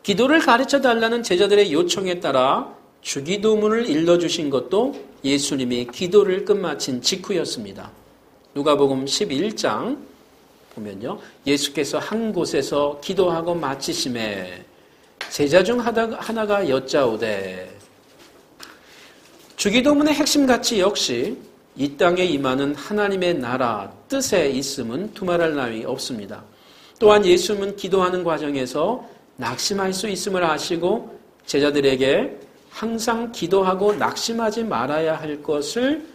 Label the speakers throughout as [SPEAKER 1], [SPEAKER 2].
[SPEAKER 1] 기도를 가르쳐 달라는 제자들의 요청에 따라 주기도문을 일러주신 것도 예수님이 기도를 끝마친 직후였습니다. 누가복음 11장 보면요. 예수께서 한 곳에서 기도하고 마치심에 제자 중 하나가 여짜오되. 주기도문의 핵심 가치 역시 이 땅에 임하는 하나님의 나라 뜻에 있음은 두말할 나위 없습니다. 또한 예수님은 기도하는 과정에서 낙심할 수 있음을 아시고 제자들에게 항상 기도하고 낙심하지 말아야 할 것을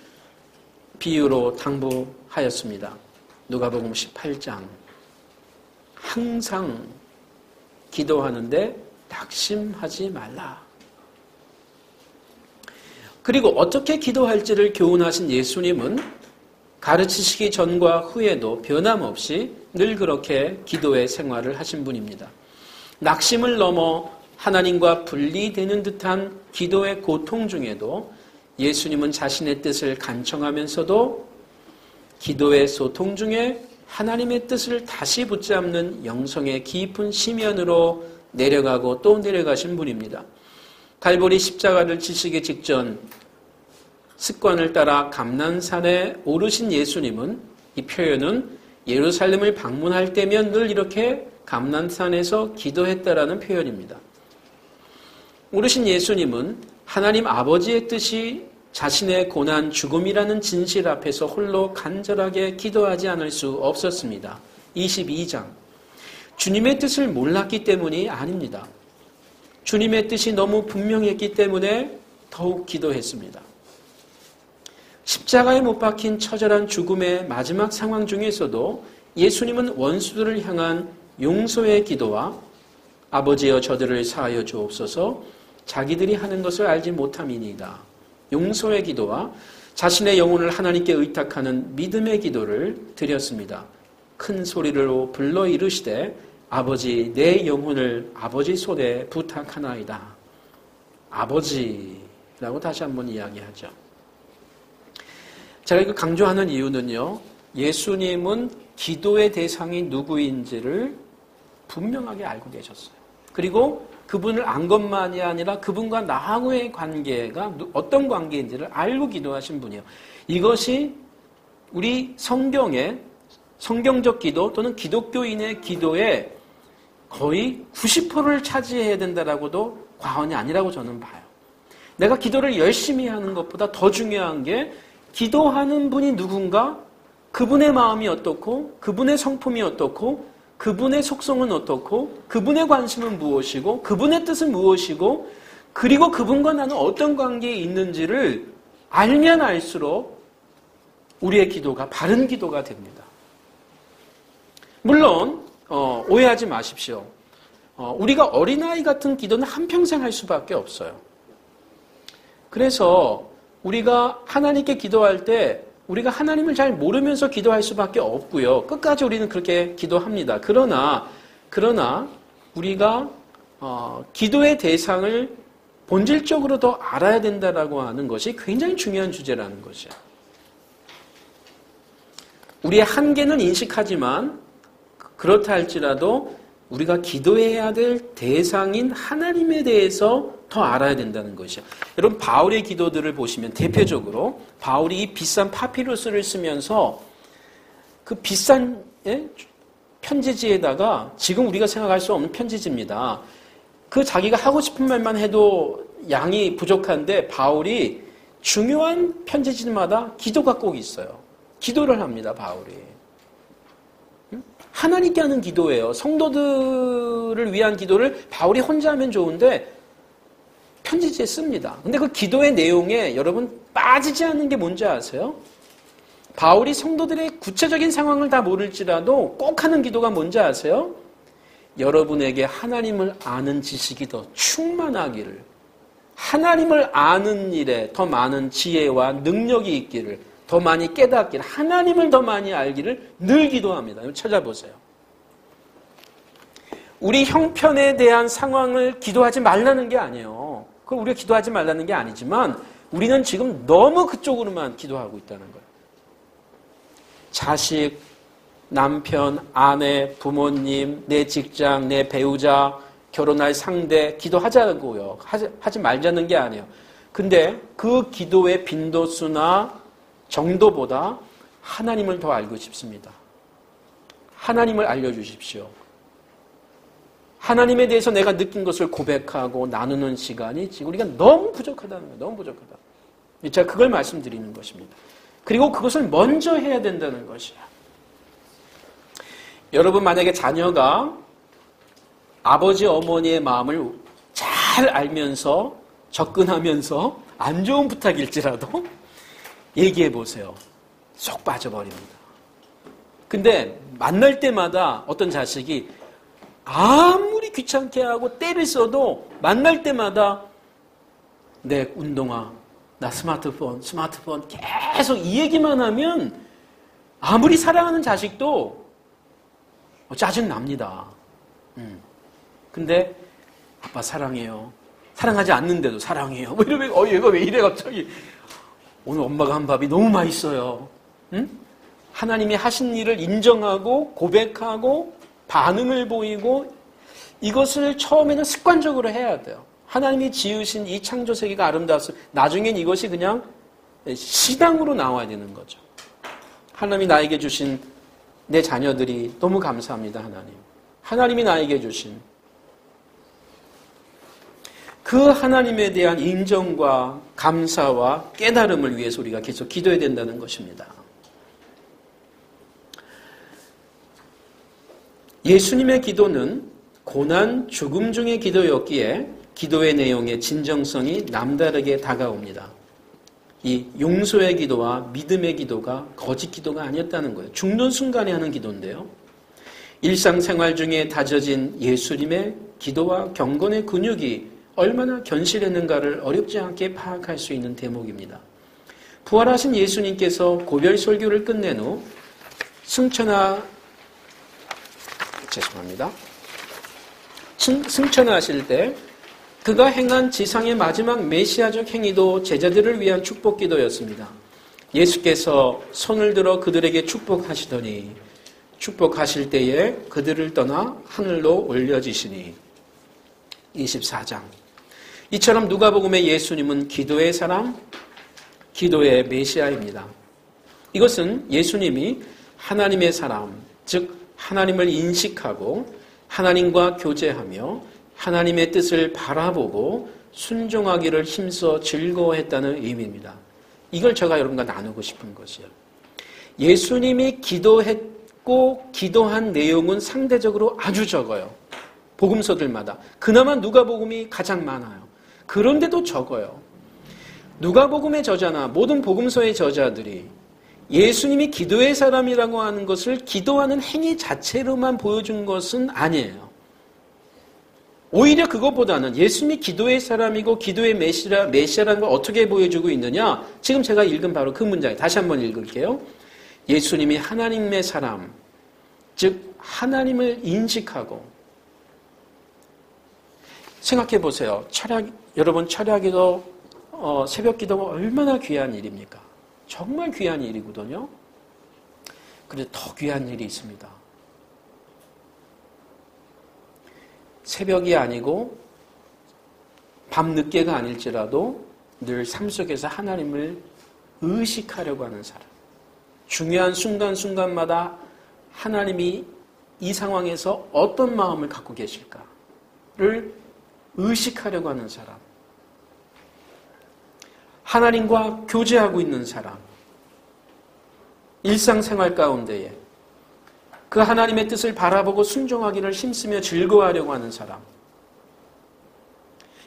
[SPEAKER 1] 비유로 당부하였습니다. 누가복음 18장. 항상 기도하는데 낙심하지 말라. 그리고 어떻게 기도할지를 교훈하신 예수님은 가르치시기 전과 후에도 변함없이 늘 그렇게 기도의 생활을 하신 분입니다. 낙심을 넘어 하나님과 분리되는 듯한 기도의 고통 중에도 예수님은 자신의 뜻을 간청하면서도 기도의 소통 중에 하나님의 뜻을 다시 붙잡는 영성의 깊은 심연으로 내려가고 또 내려가신 분입니다. 갈보리 십자가를 지시기 직전 습관을 따라 감난산에 오르신 예수님은, 이 표현은 예루살렘을 방문할 때면 늘 이렇게 감난산에서 기도했다라는 표현입니다. 오르신 예수님은 하나님 아버지의 뜻이 자신의 고난 죽음이라는 진실 앞에서 홀로 간절하게 기도하지 않을 수 없었습니다. 22장. 주님의 뜻을 몰랐기 때문이 아닙니다. 주님의 뜻이 너무 분명했기 때문에 더욱 기도했습니다. 십자가에 못 박힌 처절한 죽음의 마지막 상황 중에서도 예수님은 원수들을 향한 용서의 기도와 아버지여 저들을 사하여 주옵소서 자기들이 하는 것을 알지 못함이니이다. 용서의 기도와 자신의 영혼을 하나님께 의탁하는 믿음의 기도를 드렸습니다. 큰 소리로 불러 이르시되 아버지 내 영혼을 아버지 손에 부탁하나이다. 아버지라고 다시 한번 이야기하죠. 제가 이거 강조하는 이유는요. 예수님은 기도의 대상이 누구인지를 분명하게 알고 계셨어요. 그리고 그분을 안 것만이 아니라 그분과 나하고의 관계가 어떤 관계인지를 알고 기도하신 분이에요. 이것이 우리 성경의 성경적 기도 또는 기독교인의 기도의 거의 90%를 차지해야 된다라고도 과언이 아니라고 저는 봐요. 내가 기도를 열심히 하는 것보다 더 중요한 게 기도하는 분이 누군가, 그분의 마음이 어떻고, 그분의 성품이 어떻고, 그분의 속성은 어떻고, 그분의 관심은 무엇이고, 그분의 뜻은 무엇이고, 그리고 그분과 나는 어떤 관계에 있는지를 알면 알수록 우리의 기도가 바른 기도가 됩니다. 물론 오해하지 마십시오. 우리가 어린아이 같은 기도는 한평생 할 수밖에 없어요. 그래서 우리가 하나님께 기도할 때 우리가 하나님을 잘 모르면서 기도할 수밖에 없고요. 끝까지 우리는 그렇게 기도합니다. 그러나 우리가 기도의 대상을 본질적으로 더 알아야 된다라고 하는 것이 굉장히 중요한 주제라는 거죠. 우리의 한계는 인식하지만 그렇다 할지라도 우리가 기도해야 될 대상인 하나님에 대해서 더 알아야 된다는 것이죠. 여러분 바울의 기도들을 보시면 대표적으로 바울이 이 비싼 파피루스를 쓰면서 그 비싼 편지지에다가 지금 우리가 생각할 수 없는 편지지입니다. 그 자기가 하고 싶은 말만 해도 양이 부족한데 바울이 중요한 편지지마다 기도가 꼭 있어요. 기도를 합니다. 바울이. 하나님께 하는 기도예요. 성도들을 위한 기도를 바울이 혼자 하면 좋은데 편지지에 씁니다. 근데 그 기도의 내용에 여러분 빠지지 않는 게 뭔지 아세요? 바울이 성도들의 구체적인 상황을 다 모를지라도 꼭 하는 기도가 뭔지 아세요? 여러분에게 하나님을 아는 지식이 더 충만하기를, 하나님을 아는 일에 더 많은 지혜와 능력이 있기를, 더 많이 깨닫기를, 하나님을 더 많이 알기를 늘 기도합니다. 찾아보세요. 우리 형편에 대한 상황을 기도하지 말라는 게 아니에요. 그걸 우리가 기도하지 말라는 게 아니지만 우리는 지금 너무 그쪽으로만 기도하고 있다는 거예요. 자식, 남편, 아내, 부모님, 내 직장, 내 배우자, 결혼할 상대 기도하자고요. 하지 말자는 게 아니에요. 근데 그 기도의 빈도수나 정도보다 하나님을 더 알고 싶습니다. 하나님을 알려주십시오. 하나님에 대해서 내가 느낀 것을 고백하고 나누는 시간이 지금 우리가 너무 부족하다는 거예요. 너무 부족하다. 제가 그걸 말씀드리는 것입니다. 그리고 그것을 먼저 해야 된다는 것이야. 여러분 만약에 자녀가 아버지 어머니의 마음을 잘 알면서 접근하면서 안 좋은 부탁일지라도 얘기해 보세요. 쏙 빠져버립니다. 근데 만날 때마다 어떤 자식이 아무리 귀찮게 하고 때를 써도 만날 때마다 내 운동화, 나 스마트폰 계속 이 얘기만 하면 아무리 사랑하는 자식도 짜증납니다. 근데 아빠 사랑해요. 사랑하지 않는데도 사랑해요. 뭐 이러면 얘가 왜 이래 갑자기. 오늘 엄마가 한 밥이 너무 맛있어요. 응? 하나님이 하신 일을 인정하고 고백하고 반응을 보이고 이것을 처음에는 습관적으로 해야 돼요. 하나님이 지으신 이 창조 세계가 아름다워서 나중엔 이것이 그냥 시당으로 나와야 되는 거죠. 하나님이 나에게 주신 내 자녀들이 너무 감사합니다. 하나님. 하나님이 나에게 주신 그 하나님에 대한 인정과 감사와 깨달음을 위해서 우리가 계속 기도해야 된다는 것입니다. 예수님의 기도는 고난, 죽음 중의 기도였기에 기도의 내용의 진정성이 남다르게 다가옵니다. 이 용서의 기도와 믿음의 기도가 거짓 기도가 아니었다는 거예요. 죽는 순간에 하는 기도인데요. 일상생활 중에 다져진 예수님의 기도와 경건의 근육이 얼마나 견실했는가를 어렵지 않게 파악할 수 있는 대목입니다. 부활하신 예수님께서 고별 설교를 끝낸 후 승천하실 때 그가 행한 지상의 마지막 메시아적 행위도 제자들을 위한 축복 기도였습니다. 예수께서 손을 들어 그들에게 축복하시더니 축복하실 때에 그들을 떠나 하늘로 올려지시니 24장. 이처럼 누가복음의 예수님은 기도의 사람, 기도의 메시아입니다. 이것은 예수님이 하나님의 사람, 즉 하나님을 인식하고 하나님과 교제하며 하나님의 뜻을 바라보고 순종하기를 힘써 즐거워했다는 의미입니다. 이걸 제가 여러분과 나누고 싶은 것이에요. 예수님이 기도했고 기도한 내용은 상대적으로 아주 적어요. 복음서들마다. 그나마 누가복음이 가장 많아요. 그런데도 적어요. 누가복음의 저자나 모든 복음서의 저자들이 예수님이 기도의 사람이라고 하는 것을 기도하는 행위 자체로만 보여준 것은 아니에요. 오히려 그것보다는 예수님이 기도의 사람이고 기도의 메시아라는 걸 어떻게 보여주고 있느냐? 지금 제가 읽은 바로 그 문장에 다시 한번 읽을게요. 예수님이 하나님의 사람, 즉 하나님을 인식하고 생각해 보세요. 여러분 철야기도 새벽 기도가 얼마나 귀한 일입니까? 정말 귀한 일이거든요. 그런데 더 귀한 일이 있습니다. 새벽이 아니고 밤늦게가 아닐지라도 늘 삶 속에서 하나님을 의식하려고 하는 사람. 중요한 순간순간마다 하나님이 이 상황에서 어떤 마음을 갖고 계실까를 의식하려고 하는 사람. 하나님과 교제하고 있는 사람. 일상생활 가운데에 그 하나님의 뜻을 바라보고 순종하기를 힘쓰며 즐거워하려고 하는 사람.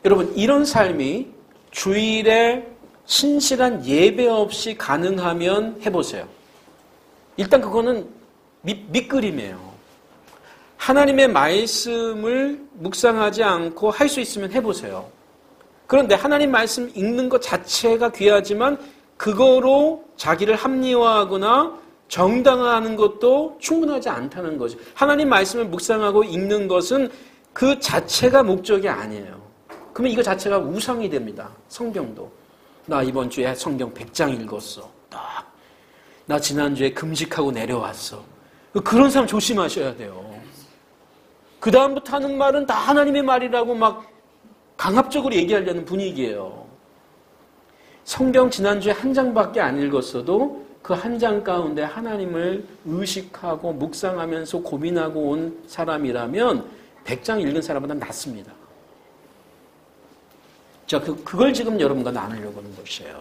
[SPEAKER 1] 여러분, 이런 삶이 주일에 신실한 예배 없이 가능하면 해보세요. 일단 그거는 밑그림이에요. 하나님의 말씀을 묵상하지 않고 할 수 있으면 해보세요. 그런데 하나님 말씀 읽는 것 자체가 귀하지만 그거로 자기를 합리화하거나 정당화하는 것도 충분하지 않다는 거죠. 하나님 말씀을 묵상하고 읽는 것은 그 자체가 목적이 아니에요. 그러면 이거 자체가 우상이 됩니다. 성경도. 나 이번 주에 성경 100장 읽었어. 딱. 나 지난주에 금식하고 내려왔어. 그런 사람 조심하셔야 돼요. 그 다음부터 하는 말은 다 하나님의 말이라고 막 강압적으로 얘기하려는 분위기예요. 성경 지난주에 한 장밖에 안 읽었어도 그 한 장 가운데 하나님을 의식하고 묵상하면서 고민하고 온 사람이라면 100장 읽은 사람보다 낫습니다. 자, 그걸 지금 여러분과 나누려고 하는 것이에요.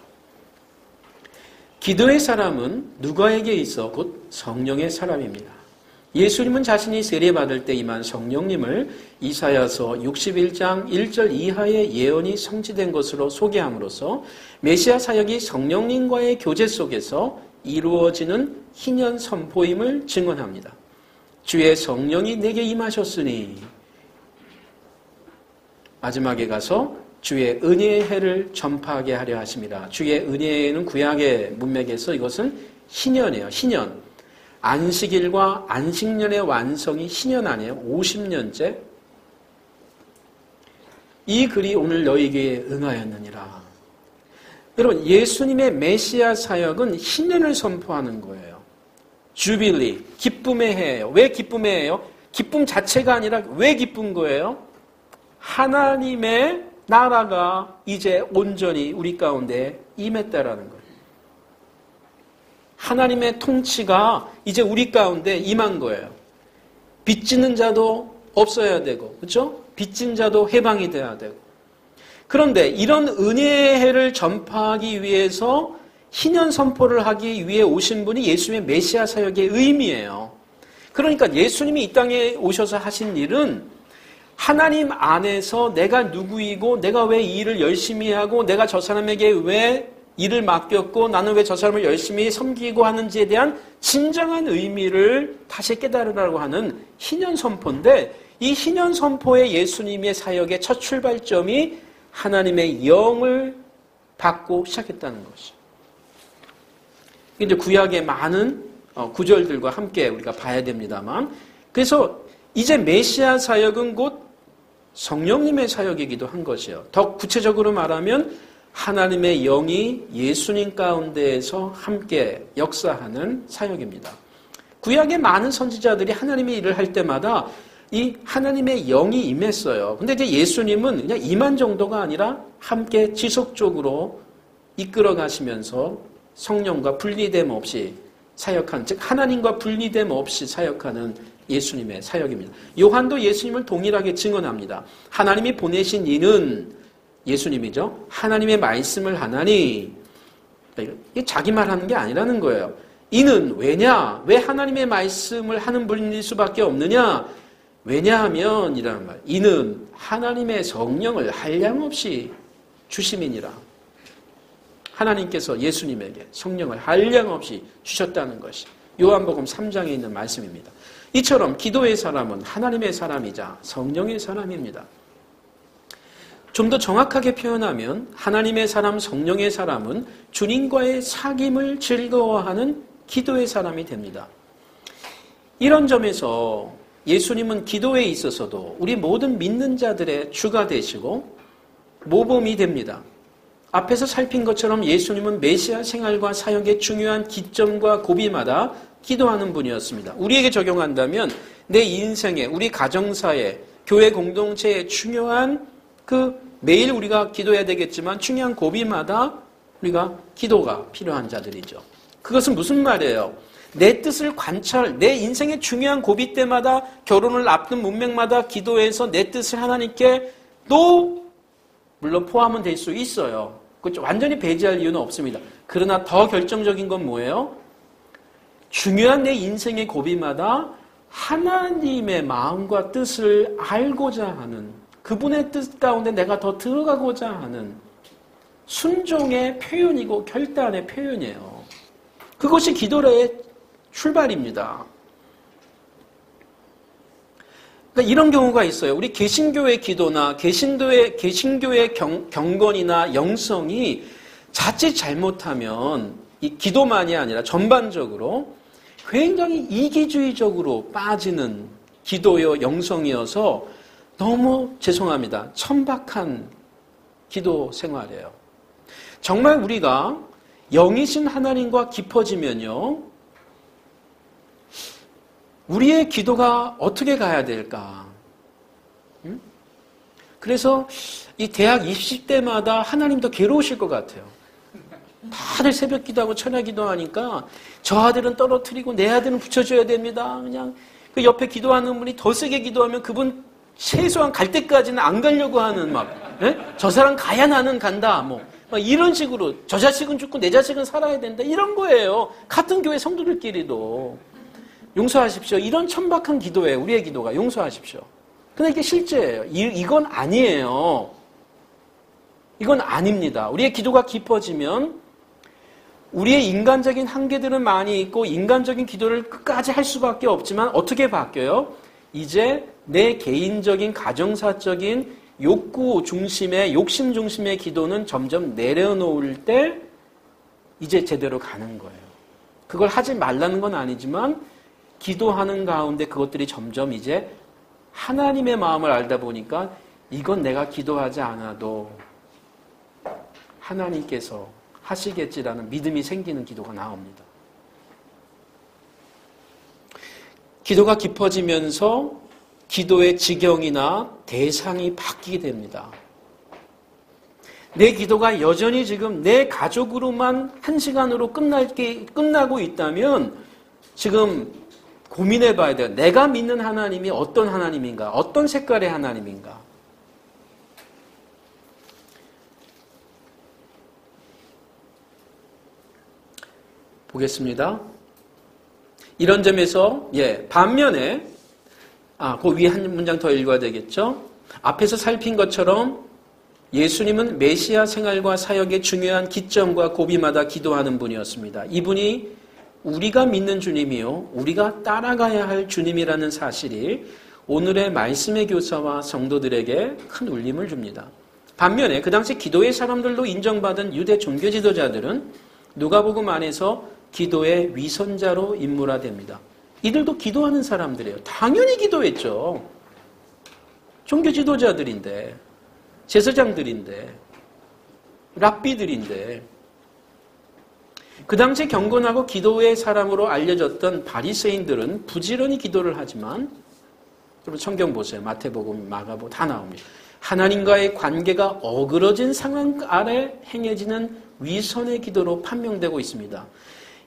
[SPEAKER 1] 기도의 사람은 누가에게 있어 곧 성령의 사람입니다. 예수님은 자신이 세례받을 때 임한 성령님을 이사야서 61장 1절 이하의 예언이 성취된 것으로 소개함으로써 메시아 사역이 성령님과의 교제 속에서 이루어지는 희년 선포임을 증언합니다. 주의 성령이 내게 임하셨으니 마지막에 가서 주의 은혜의 해를 전파하게 하려 하십니다. 주의 은혜는 구약의 문맥에서 이것은 희년이에요. 희년. 안식일과 안식년의 완성이 희년 아니에요. 50년째. 이 글이 오늘 너희에게 응하였느니라. 여러분, 예수님의 메시아 사역은 희년을 선포하는 거예요. 주빌리, 기쁨의 해예요. 왜 기쁨의 해예요? 기쁨 자체가 아니라 왜 기쁜 거예요? 하나님의 나라가 이제 온전히 우리 가운데 임했다라는 거예요. 하나님의 통치가 이제 우리 가운데 임한 거예요. 빚지는 자도 없어야 되고, 그렇죠? 빚진 자도 해방이 돼야 되고. 그런데 이런 은혜의 해를 전파하기 위해서 희년 선포를 하기 위해 오신 분이 예수님의 메시아 사역의 의미예요. 그러니까 예수님이 이 땅에 오셔서 하신 일은 하나님 안에서 내가 누구이고 내가 왜 이 일을 열심히 하고 내가 저 사람에게 왜 일을 맡겼고 나는 왜 저 사람을 열심히 섬기고 하는지에 대한 진정한 의미를 다시 깨달으라고 하는 희년 선포인데 이 희년 선포의 예수님의 사역의 첫 출발점이 하나님의 영을 받고 시작했다는 것이죠. 이제 구약의 많은 구절들과 함께 우리가 봐야 됩니다만 그래서 이제 메시아 사역은 곧 성령님의 사역이기도 한 것이에요. 더 구체적으로 말하면 하나님의 영이 예수님 가운데에서 함께 역사하는 사역입니다. 구약의 많은 선지자들이 하나님의 일을 할 때마다 이 하나님의 영이 임했어요. 근데 이제 예수님은 그냥 임한 정도가 아니라 함께 지속적으로 이끌어 가시면서 성령과 분리됨 없이 사역한, 즉 하나님과 분리됨 없이 사역하는 예수님의 사역입니다. 요한도 예수님을 동일하게 증언합니다. 하나님이 보내신 이는 예수님이죠. 하나님의 말씀을 하나니 이게 자기 말하는 게 아니라는 거예요. 이는 왜냐? 왜 하나님의 말씀을 하는 분일 수밖에 없느냐? 왜냐하면 이라는 말. 이는 하나님의 성령을 한량없이 주심이니라. 하나님께서 예수님에게 성령을 한량없이 주셨다는 것이 요한복음 3장에 있는 말씀입니다. 이처럼 기도의 사람은 하나님의 사람이자 성령의 사람입니다. 좀 더 정확하게 표현하면 하나님의 사람, 성령의 사람은 주님과의 사귐을 즐거워하는 기도의 사람이 됩니다. 이런 점에서 예수님은 기도에 있어서도 우리 모든 믿는 자들의 주가 되시고 모범이 됩니다. 앞에서 살핀 것처럼 예수님은 메시아 생활과 사역의 중요한 기점과 고비마다 기도하는 분이었습니다. 우리에게 적용한다면 내 인생에, 우리 가정사에, 교회 공동체에 중요한 매일 우리가 기도해야 되겠지만 중요한 고비마다 우리가 기도가 필요한 자들이죠. 그것은 무슨 말이에요? 내 뜻을 내 인생의 중요한 고비 때마다 결혼을 앞둔 문맥마다 기도해서 내 뜻을 하나님께 또 물론 포함은 될 수 있어요. 그렇죠? 완전히 배제할 이유는 없습니다. 그러나 더 결정적인 건 뭐예요? 중요한 내 인생의 고비마다 하나님의 마음과 뜻을 알고자 하는 그분의 뜻 가운데 내가 더 들어가고자 하는 순종의 표현이고 결단의 표현이에요. 그것이 기도의 출발입니다. 그러니까 이런 경우가 있어요. 우리 개신교의 기도나 개신교의 경건이나 영성이 자칫 잘못하면 이 기도만이 아니라 전반적으로 굉장히 이기주의적으로 빠지는 기도요 영성이어서 너무 죄송합니다. 천박한 기도 생활이에요. 정말 우리가 영이신 하나님과 깊어지면요. 우리의 기도가 어떻게 가야 될까? 그래서 이 대학 입시 때마다 하나님도 괴로우실 것 같아요. 다들 새벽 기도하고 천야 기도하니까 저 아들은 떨어뜨리고 내 아들은 붙여줘야 됩니다. 그냥 그 옆에 기도하는 분이 더 세게 기도하면 그분 최소한 갈 때까지는 안 가려고 하는 저 사람 가야 나는 간다. 막 이런 식으로 저 자식은 죽고 내 자식은 살아야 된다. 이런 거예요. 같은 교회 성도들끼리도. 용서하십시오. 이런 천박한 기도예요. 우리의 기도가. 용서하십시오. 근데 이게 실제예요. 이건 아니에요. 이건 아닙니다. 우리의 기도가 깊어지면 우리의 인간적인 한계들은 많이 있고 인간적인 기도를 끝까지 할 수밖에 없지만 어떻게 바뀌어요? 이제 내 개인적인 가정사적인 욕구 중심의 욕심 중심의 기도는 점점 내려놓을 때 이제 제대로 가는 거예요. 그걸 하지 말라는 건 아니지만 기도하는 가운데 그것들이 점점 이제 하나님의 마음을 알다 보니까 이건 내가 기도하지 않아도 하나님께서 하시겠지라는 믿음이 생기는 기도가 나옵니다. 기도가 깊어지면서 기도의 지경이나 대상이 바뀌게 됩니다. 내 기도가 여전히 지금 내 가족으로만 1시간으로 끝나고 있다면 지금 고민해 봐야 돼요. 내가 믿는 하나님이 어떤 하나님인가? 어떤 색깔의 하나님인가? 보겠습니다. 이런 점에서 반면에 그 위에 한 문장 더 읽어야 되겠죠? 앞에서 살핀 것처럼 예수님은 메시아 생활과 사역의 중요한 기점과 고비마다 기도하는 분이었습니다. 이분이 우리가 믿는 주님이요, 우리가 따라가야 할 주님이라는 사실이 오늘의 말씀의 교사와 성도들에게 큰 울림을 줍니다. 반면에 그 당시 기도의 사람들로 인정받은 유대 종교 지도자들은 누가복음 안에서 기도의 위선자로 인물화됩니다. 이들도 기도하는 사람들이에요. 당연히 기도했죠. 종교 지도자들인데, 제사장들인데, 랍비들인데, 그 당시 경건하고 기도의 사람으로 알려졌던 바리새인들은 부지런히 기도를 하지만, 여러분 성경 보세요. 마태복음, 마가복음 다 나옵니다. 하나님과의 관계가 어그러진 상황 아래 행해지는 위선의 기도로 판명되고 있습니다.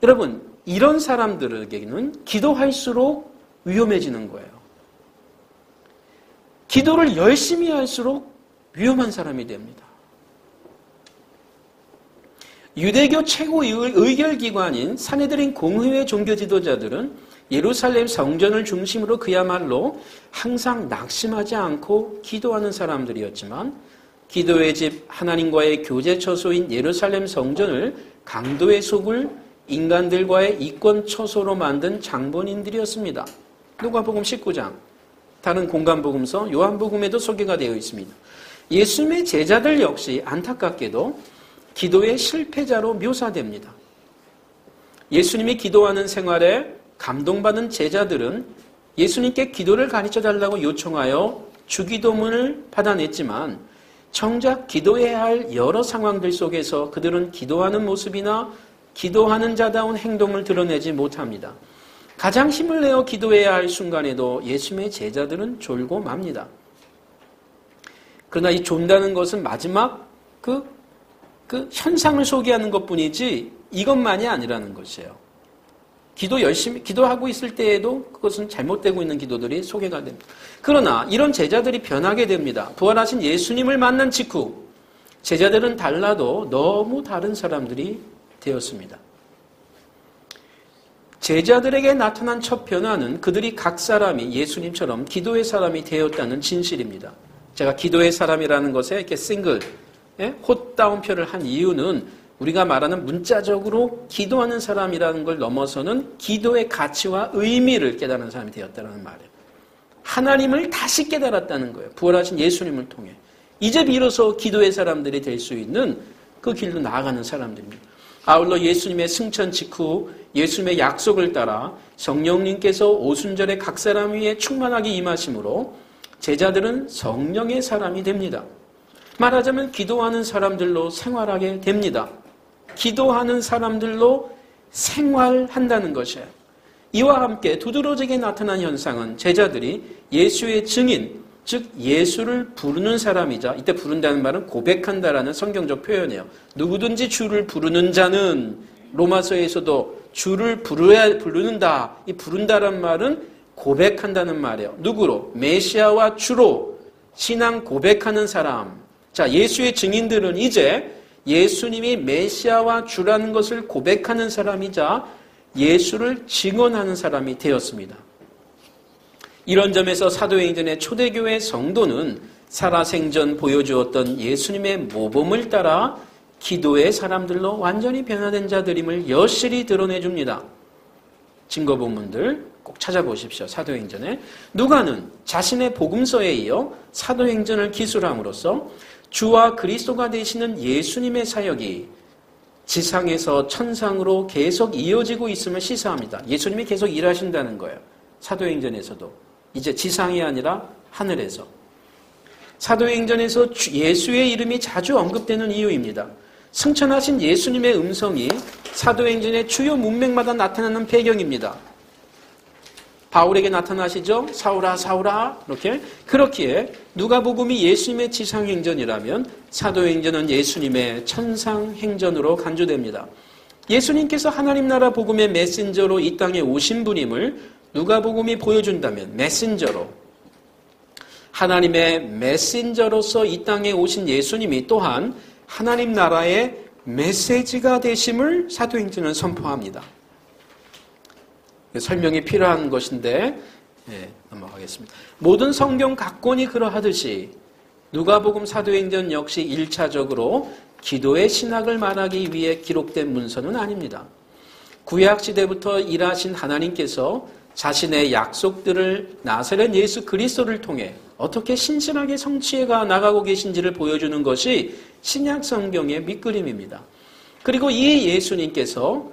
[SPEAKER 1] 여러분, 이런 사람들에게는 기도할수록 위험해지는 거예요. 기도를 열심히 할수록 위험한 사람이 됩니다. 유대교 최고 의결기관인 산헤드린 공회의 종교 지도자들은 예루살렘 성전을 중심으로 그야말로 항상 낙심하지 않고 기도하는 사람들이었지만 기도의 집 하나님과의 교제 처소인 예루살렘 성전을 강도의 속을 인간들과의 이권 처소로 만든 장본인들이었습니다. 누가복음 19장, 다른 공간복음서 요한복음에도 소개가 되어 있습니다. 예수님의 제자들 역시 안타깝게도 기도의 실패자로 묘사됩니다. 예수님이 기도하는 생활에 감동받은 제자들은 예수님께 기도를 가르쳐달라고 요청하여 주기도문을 받아냈지만 정작 기도해야 할 여러 상황들 속에서 그들은 기도하는 모습이나 기도하는 자다운 행동을 드러내지 못합니다. 가장 힘을 내어 기도해야 할 순간에도 예수님의 제자들은 졸고 맙니다. 그러나 이 존다는 것은 마지막 그 현상을 소개하는 것뿐이지 이것만이 아니라는 것이에요. 열심히 기도하고 있을 때에도 그것은 잘못되고 있는 기도들이 소개가 됩니다. 그러나 이런 제자들이 변하게 됩니다. 부활하신 예수님을 만난 직후 제자들은 달라도 너무 다른 사람들이 되었습니다. 제자들에게 나타난 첫 변화는 그들이 각 사람이 예수님처럼 기도의 사람이 되었다는 진실입니다. 제가 기도의 사람이라는 것에 이렇게 홑다운표를 한 이유는 우리가 말하는 문자적으로 기도하는 사람이라는 걸 넘어서는 기도의 가치와 의미를 깨달은 사람이 되었다는 말이에요. 하나님을 다시 깨달았다는 거예요. 부활하신 예수님을 통해. 이제 비로소 기도의 사람들이 될 수 있는 그 길로 나아가는 사람들입니다. 아울러 예수님의 승천 직후 예수님의 약속을 따라 성령님께서 오순절에 각 사람 위에 충만하게 임하심으로 제자들은 성령의 사람이 됩니다. 말하자면 기도하는 사람들로 생활하게 됩니다. 기도하는 사람들로 생활한다는 것이에요. 이와 함께 두드러지게 나타난 현상은 제자들이 예수의 증인, 즉 예수를 부르는 사람이자, 이때 부른다는 말은 고백한다라는 성경적 표현이에요. 누구든지 주를 부르는 자는, 로마서에서도 주를 부르는다, 이 부른다란 말은 고백한다는 말이에요. 누구로? 메시아와 주로 신앙 고백하는 사람. 자, 예수의 증인들은 이제 예수님이 메시아와 주라는 것을 고백하는 사람이자 예수를 증언하는 사람이 되었습니다. 이런 점에서 사도행전의 초대교회 성도는 살아생전 보여주었던 예수님의 모범을 따라 기도의 사람들로 완전히 변화된 자들임을 여실히 드러내줍니다. 증거본문들 꼭 찾아보십시오. 사도행전에. 누가는 자신의 복음서에 이어 사도행전을 기술함으로써 주와 그리스도가 되시는 예수님의 사역이 지상에서 천상으로 계속 이어지고 있음을 시사합니다. 예수님이 계속 일하신다는 거예요. 사도행전에서도. 이제 지상이 아니라 하늘에서. 사도행전에서 예수의 이름이 자주 언급되는 이유입니다. 승천하신 예수님의 음성이 사도행전의 주요 문맥마다 나타나는 배경입니다. 바울에게 나타나시죠? 사울아 사울아 이렇게. 그렇기에 누가복음이 예수님의 지상행전이라면 사도행전은 예수님의 천상행전으로 간주됩니다. 예수님께서 하나님 나라 복음의 메신저로 이 땅에 오신 분임을 누가복음이 보여준다면, 메신저로, 하나님의 메신저로서 이 땅에 오신 예수님이 또한 하나님 나라의 메시지가 되심을 사도행전은 선포합니다. 설명이 필요한 것인데 넘어가겠습니다. 모든 성경 각권이 그러하듯이 누가복음 사도행전 역시 1차적으로 기도의 신학을 말하기 위해 기록된 문서는 아닙니다. 구약시대부터 일하신 하나님께서 자신의 약속들을 나사렛 예수 그리스도를 통해 어떻게 신실하게 성취해가 나가고 계신지를 보여주는 것이 신약 성경의 밑그림입니다. 그리고 이 예수님께서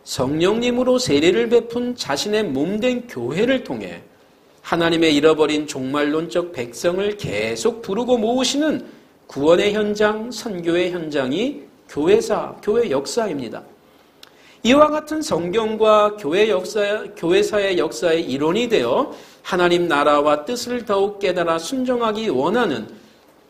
[SPEAKER 1] 성령님으로 세례를 베푼 자신의 몸된 교회를 통해 하나님의 잃어버린 종말론적 백성을 계속 부르고 모으시는 구원의 현장, 선교의 현장이 교회 역사입니다. 이와 같은 성경과 교회사의 역사의 일원이 되어 하나님 나라와 뜻을 더욱 깨달아 순종하기 원하는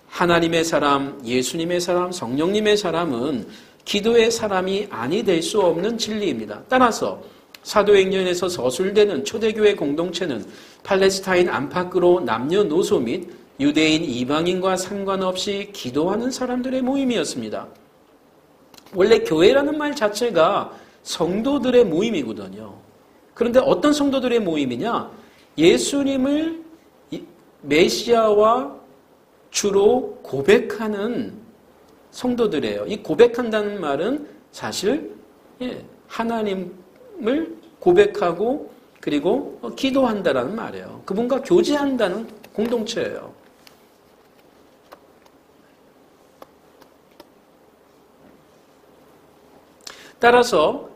[SPEAKER 1] 하나님의 사람, 예수님의 사람, 성령님의 사람은 기도의 사람이 아니 될 수 없는 진리입니다. 따라서 사도행전에서 서술되는 초대교회 공동체는 팔레스타인 안팎으로 남녀노소 및 유대인 이방인과 상관없이 기도하는 사람들의 모임이었습니다. 원래 교회라는 말 자체가 성도들의 모임이거든요. 그런데 어떤 성도들의 모임이냐? 예수님을 메시아와 주로 고백하는 성도들이에요. 이 고백한다는 말은 사실 하나님을 고백하고 그리고 기도한다라는 말이에요. 그분과 교제한다는 공동체예요. 따라서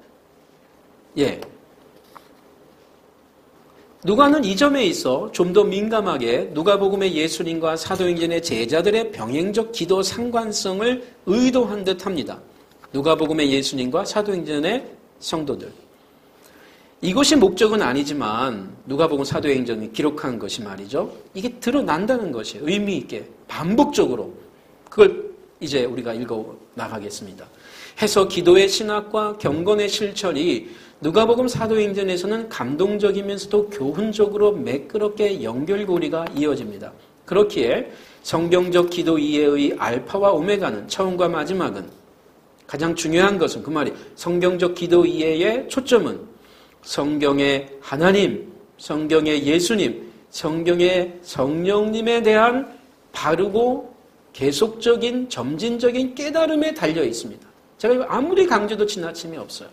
[SPEAKER 1] 누가는 이 점에 있어 좀 더 민감하게 누가복음의 예수님과 사도행전의 제자들의 병행적 기도 상관성을 의도한 듯합니다. 누가복음의 예수님과 사도행전의 성도들. 이것이 목적은 아니지만 누가복음 사도행전이 기록한 것이 말이죠. 이게 드러난다는 것이 의미 있게 반복적으로 그걸 이제 우리가 읽어 나가겠습니다. 해서 기도의 신학과 경건의 실천이 누가복음 사도행전에서는 감동적이면서도 교훈적으로 매끄럽게 연결고리가 이어집니다. 그렇기에 성경적 기도 이해의 알파와 오메가는 처음과 마지막은 가장 중요한 것은 그 말이 성경적 기도 이해의 초점은 성경의 하나님, 성경의 예수님, 성경의 성령님에 대한 바르고 계속적인 점진적인 깨달음에 달려 있습니다. 제가 아무리 강조도 지나침이 없어요.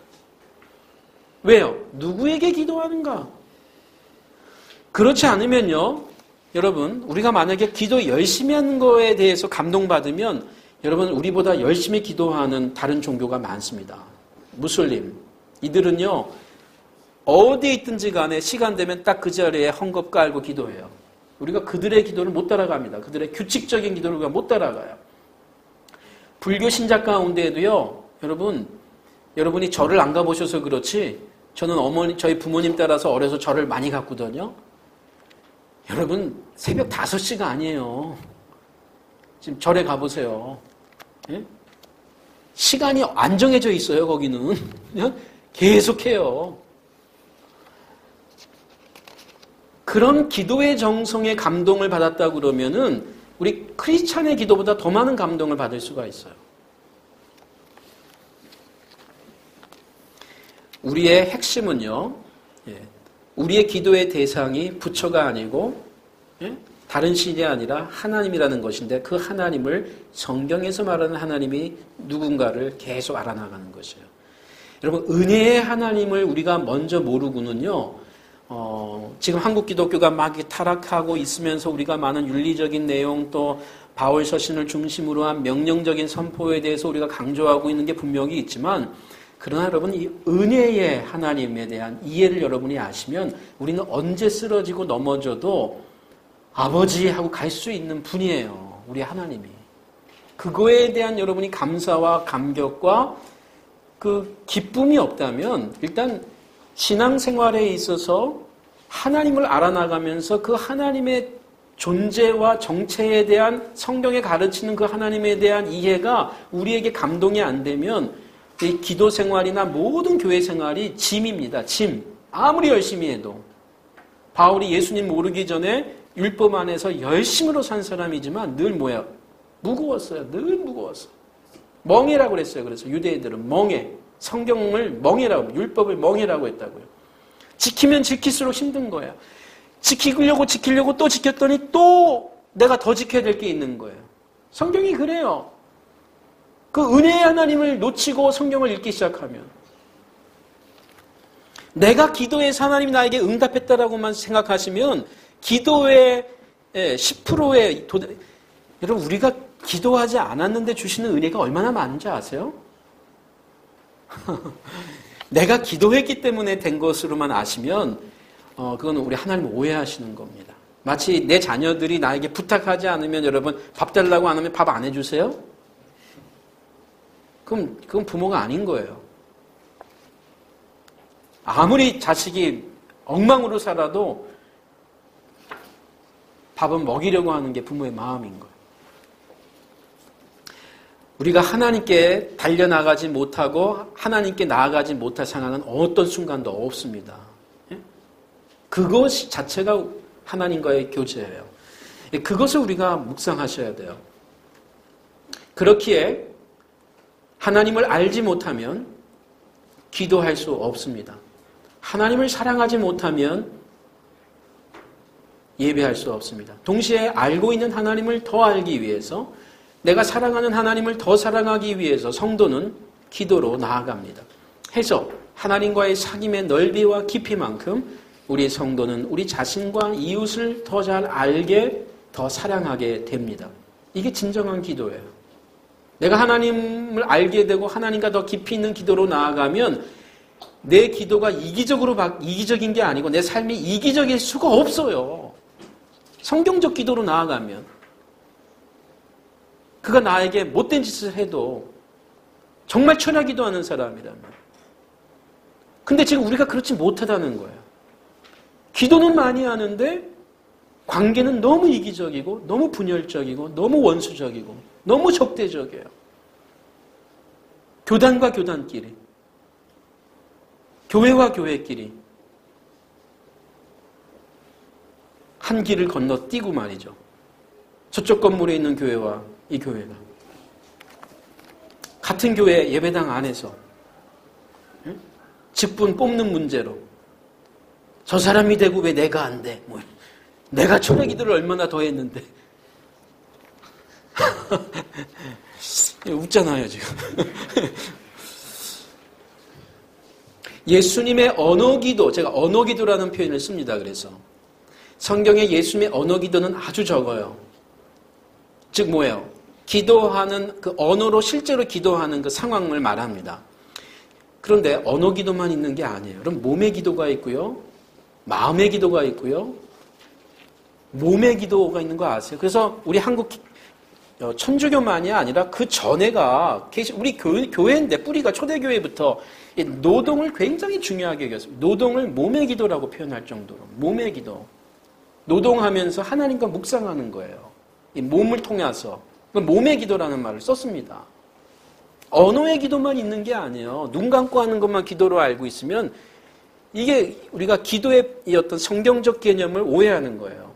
[SPEAKER 1] 왜요? 누구에게 기도하는가? 그렇지 않으면요, 여러분, 우리가 만약에 기도 열심히 하는 거에 대해서 감동받으면 여러분, 우리보다 열심히 기도하는 다른 종교가 많습니다. 무슬림. 이들은요, 어디에 있든지 간에 시간 되면 딱 그 자리에 헝겊 깔고 기도해요. 우리가 그들의 기도를 못 따라갑니다. 그들의 규칙적인 기도를 우리가 못 따라가요. 불교 신자 가운데에도요, 여러분이 절을 안 가보셔서 그렇지, 저는 저희 부모님 따라서 어려서 절을 많이 갔거든요. 여러분 새벽 5시가 아니에요. 지금 절에 가보세요. 예? 시간이 안 정해져 있어요. 거기는 그냥 계속해요. 그런 기도의 정성에 감동을 받았다 그러면은 우리 크리스찬의 기도보다 더 많은 감동을 받을 수가 있어요. 우리의 핵심은요, 우리의 기도의 대상이 부처가 아니고 다른 신이 아니라 하나님이라는 것인데 그 하나님을 성경에서 말하는 하나님이 누군가를 계속 알아나가는 것이에요. 여러분, 은혜의 하나님을 우리가 먼저 모르고는요, 지금 한국 기독교가 막 타락하고 있으면서 우리가 많은 윤리적인 내용 또 바울 서신을 중심으로 한 명령적인 선포에 대해서 우리가 강조하고 있는 게 분명히 있지만 그러나 여러분 이 은혜의 하나님에 대한 이해를 여러분이 아시면 우리는 언제 쓰러지고 넘어져도 아버지 하고 갈 수 있는 분이에요. 우리 하나님이. 그거에 대한 여러분이 감사와 감격과 그 기쁨이 없다면 일단 신앙생활에 있어서 하나님을 알아나가면서 그 하나님의 존재와 정체에 대한 성경에 가르치는 그 하나님에 대한 이해가 우리에게 감동이 안 되면 이 기도 생활이나 모든 교회 생활이 짐입니다. 짐. 아무리 열심히 해도. 바울이 예수님 모르기 전에 율법 안에서 열심으로 산 사람이지만 늘 뭐야? 무거웠어요. 늘 무거웠어요. 멍해라고 그랬어요. 그래서 유대인들은 멍해. 성경을 멍해라고, 율법을 멍해라고 했다고요. 지키면 지킬수록 힘든 거야. 지키려고 또 지켰더니 또 내가 더 지켜야 될 게 있는 거예요. 성경이 그래요. 그 은혜의 하나님을 놓치고 성경을 읽기 시작하면 내가 기도해서 하나님이 나에게 응답했다라고만 생각하시면 기도의 10%의 여러분 우리가 기도하지 않았는데 주시는 은혜가 얼마나 많은지 아세요? 내가 기도했기 때문에 된 것으로만 아시면 그건 우리 하나님 오해하시는 겁니다. 마치 내 자녀들이 나에게 부탁하지 않으면 여러분 밥 달라고 안 하면 밥 안 해주세요? 그건 부모가 아닌 거예요. 아무리 자식이 엉망으로 살아도 밥은 먹이려고 하는 게 부모의 마음인 거예요. 우리가 하나님께 달려나가지 못하고 하나님께 나아가지 못할 상황은 어떤 순간도 없습니다. 그것 자체가 하나님과의 교제예요. 그것을 우리가 묵상하셔야 돼요. 그렇기에 하나님을 알지 못하면 기도할 수 없습니다. 하나님을 사랑하지 못하면 예배할 수 없습니다. 동시에 알고 있는 하나님을 더 알기 위해서 내가 사랑하는 하나님을 더 사랑하기 위해서 성도는 기도로 나아갑니다. 해서 하나님과의 사귐의 넓이와 깊이만큼 우리 성도는 우리 자신과 이웃을 더 잘 알게 더 사랑하게 됩니다. 이게 진정한 기도예요. 내가 하나님을 알게 되고 하나님과 더 깊이 있는 기도로 나아가면 내 기도가 이기적인 게 아니고 내 삶이 이기적일 수가 없어요. 성경적 기도로 나아가면 그가 나에게 못된 짓을 해도 정말 천하 기도하는 사람이라면 근데 지금 우리가 그렇지 못하다는 거예요. 기도는 많이 하는데 관계는 너무 이기적이고 너무 분열적이고 너무 원수적이고 너무 적대적이에요. 교단과 교단끼리 교회와 교회끼리 한 길을 건너뛰고 말이죠. 저쪽 건물에 있는 교회와 이 교회가 같은 교회 예배당 안에서 직분 뽑는 문제로 저 사람이 되고 왜 내가 안 돼? 내가 철회 기도를 얼마나 더 했는데 웃잖아요 지금. 예수님의 언어기도, 제가 언어기도라는 표현을 씁니다. 그래서 성경에 예수님의 언어기도는 아주 적어요. 즉 뭐예요? 기도하는 그 언어로 실제로 기도하는 그 상황을 말합니다. 그런데 언어기도만 있는 게 아니에요. 그럼 몸의 기도가 있고요, 마음의 기도가 있고요, 몸의 기도가 있는 거 아세요? 그래서 우리 한국 천주교만이 아니라 그 전에가 우리 교회인데 뿌리가 초대교회부터 노동을 굉장히 중요하게 여겼습니다. 노동을 몸의 기도라고 표현할 정도로 몸의 기도. 노동하면서 하나님과 묵상하는 거예요. 이 몸을 통해서. 몸의 기도라는 말을 썼습니다. 언어의 기도만 있는 게 아니에요. 눈 감고 하는 것만 기도로 알고 있으면 이게 우리가 기도의 이 어떤 성경적 개념을 오해하는 거예요.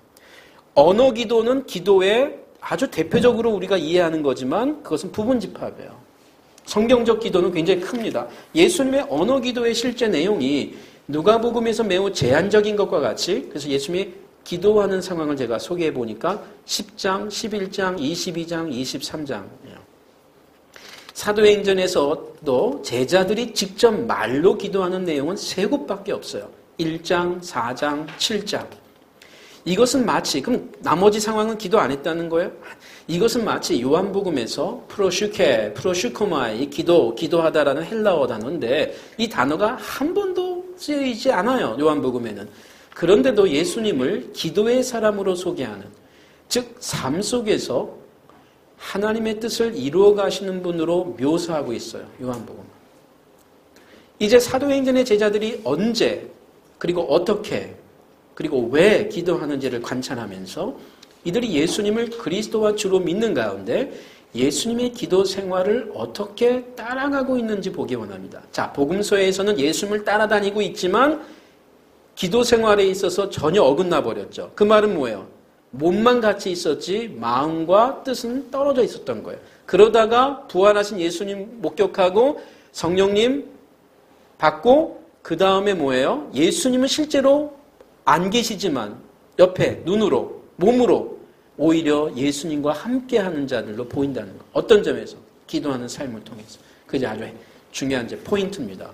[SPEAKER 1] 언어 기도는 기도의 아주 대표적으로 우리가 이해하는 거지만 그것은 부분집합이에요. 성경적 기도는 굉장히 큽니다. 예수님의 언어 기도의 실제 내용이 누가복음에서 매우 제한적인 것과 같이 그래서 예수님이 기도하는 상황을 제가 소개해 보니까 10장, 11장, 22장, 23장이에요. 사도행전에서도 제자들이 직접 말로 기도하는 내용은 3곳밖에 없어요. 1장, 4장, 7장. 이것은 마치 그럼 나머지 상황은 기도 안 했다는 거예요? 이것은 마치 요한복음에서 프로슈코마이 기도하다라는 헬라어 단어인데 이 단어가 한 번도 쓰이지 않아요. 요한복음에는. 그런데도 예수님을 기도의 사람으로 소개하는 즉 삶 속에서 하나님의 뜻을 이루어 가시는 분으로 묘사하고 있어요. 요한복음은. 이제 사도행전의 제자들이 언제 그리고 어떻게 그리고 왜 기도하는지를 관찰하면서 이들이 예수님을 그리스도와 주로 믿는 가운데 예수님의 기도 생활을 어떻게 따라가고 있는지 보기 원합니다. 자, 복음서에서는 예수님을 따라다니고 있지만 기도 생활에 있어서 전혀 어긋나 버렸죠. 그 말은 뭐예요? 몸만 같이 있었지 마음과 뜻은 떨어져 있었던 거예요. 그러다가 부활하신 예수님 목격하고 성령님 받고 그 다음에 뭐예요? 예수님은 실제로 안 계시지만 옆에 눈으로 몸으로 오히려 예수님과 함께하는 자들로 보인다는 거. 어떤 점에서? 기도하는 삶을 통해서. 그게 아주 중요한 포인트입니다.